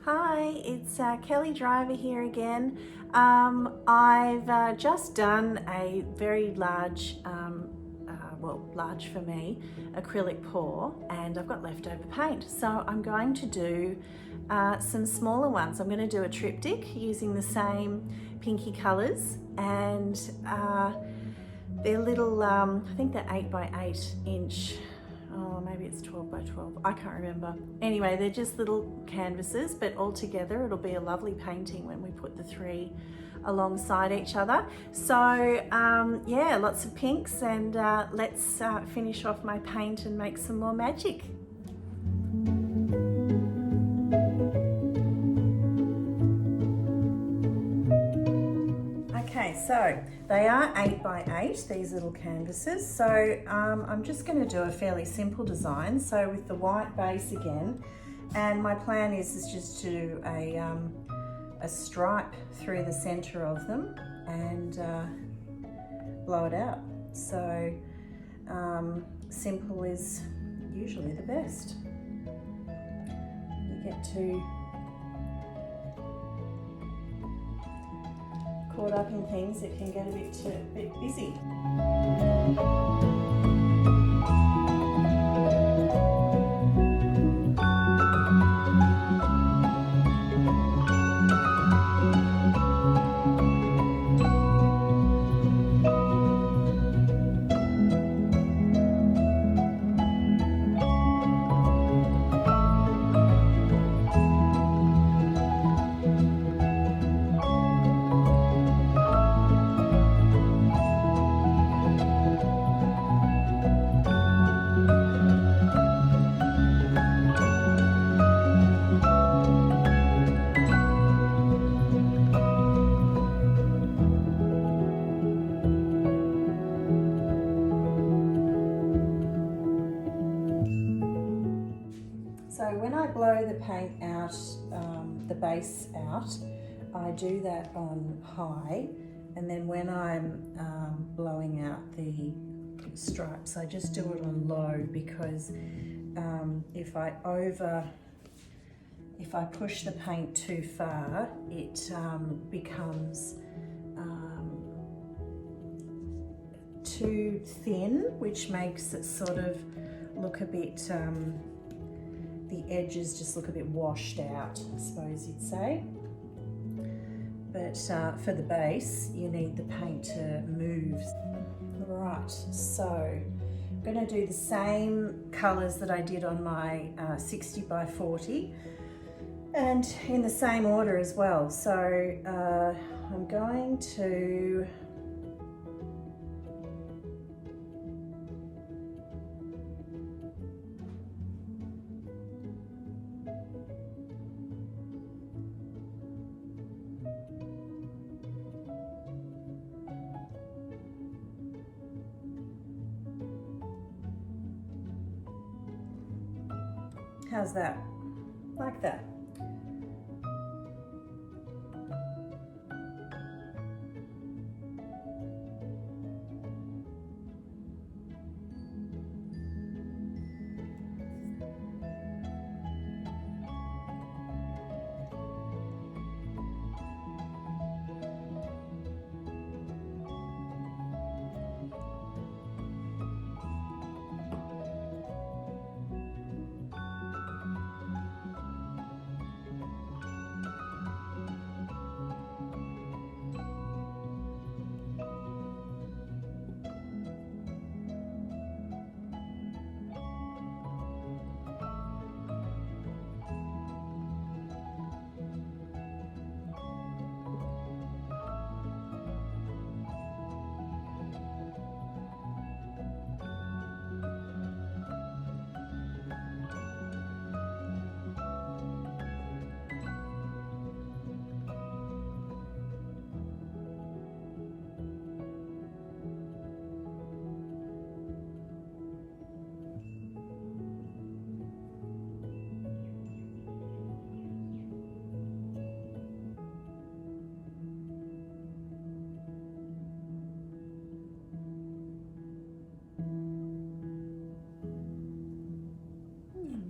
Hi, it's Kelly Driver here again. I've just done a very large, large for me, acrylic pour, and I've got leftover paint. So I'm going to do some smaller ones. I'm going to do a triptych using the same pinky colours, and they're little, I think they're 8 by 8 inch. Oh, maybe it's 12 by 12. I can't remember. Anyway, they're just little canvases, but all together it'll be a lovely painting when we put the three alongside each other. So yeah, lots of pinks, and let's finish off my paint and make some more magic. Okay, so they are 8 by 8, these little canvases. So I'm just going to do a fairly simple design. So with the white base again, and my plan is just to do a stripe through the center of them and blow it out. So simple is usually the best. You get to caught up in things, it can get a bit busy. So when I blow the paint out, the base out, I do that on high, and then when I'm blowing out the stripes, I just do it on low, because if I push the paint too far, it becomes too thin, which makes it sort of look a bit the edges just look a bit washed out, I suppose you'd say. But for the base, you need the paint to move. Right, so I'm going to do the same colours that I did on my 60 by 40, and in the same order as well. So I'm going to how's that? Like that.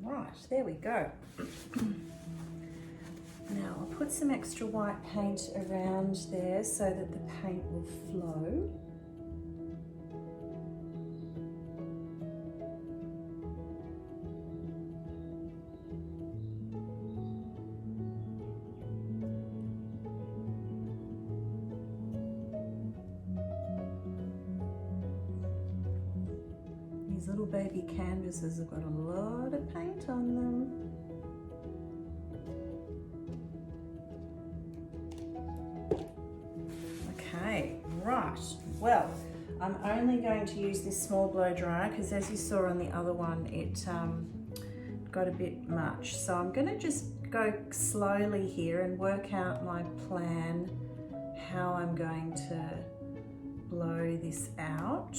Right, there we go. put some extra white paint around there so that the paint will flow. These little baby canvases have got a lot of paint on them. Okay, right, well, I'm only going to use this small blow dryer because as you saw on the other one, it got a bit much. So I'm going to just go slowly here and work out my plan, how I'm going to blow this out.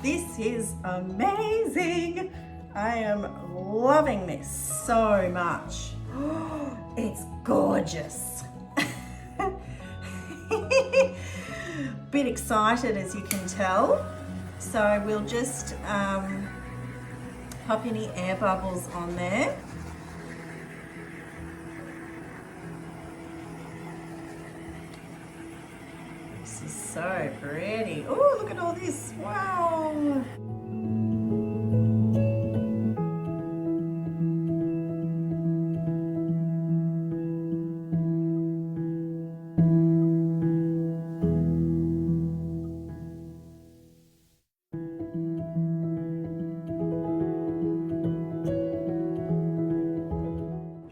This is amazing. I am loving this so much. It's gorgeous. Bit excited, as you can tell. So we'll just pop any air bubbles on there. This is so pretty. Oh, look at all this. Wow.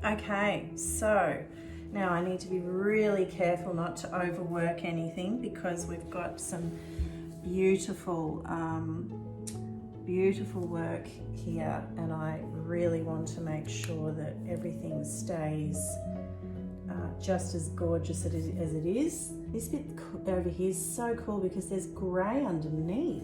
Okay, so now I need to be really careful not to overwork anything because we've got some beautiful, beautiful work here, and I really want to make sure that everything stays just as gorgeous as it is. This bit over here is so cool because there's grey underneath.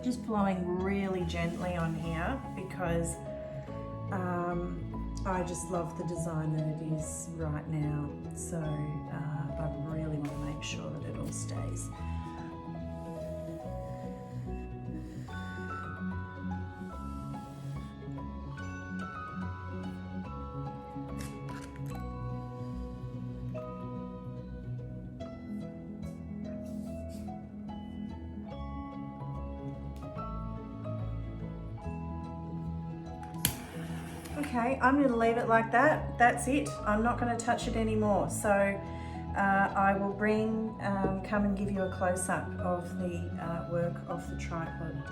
Just blowing really gently on here because I just love the design that it is right now. So I really want to make sure that it all stays. Okay, I'm going to leave it like that. That's it. I'm not going to touch it anymore. So I will come and give you a close-up of the work off the tripod.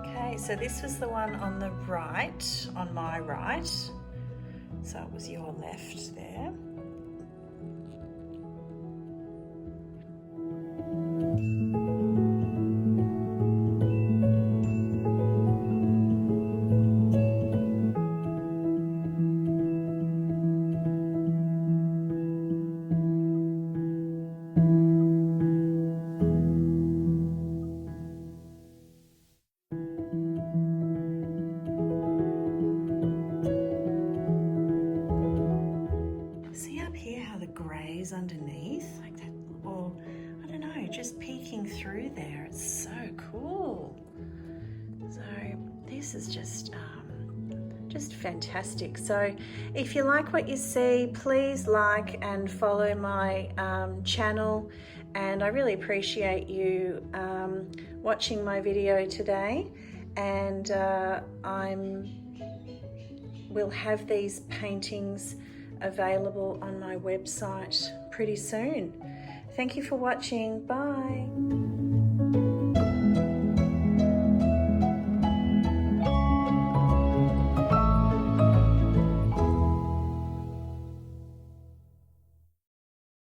Okay, so this was the one on the right, on my right. So it was your left there. trees underneath, like that, or I don't know, just peeking through there. It's so cool. So this is just fantastic. So if you like what you see, please like and follow my channel, and I really appreciate you watching my video today. And we'll have these paintings available on my website pretty soon. Thank you for watching. Bye.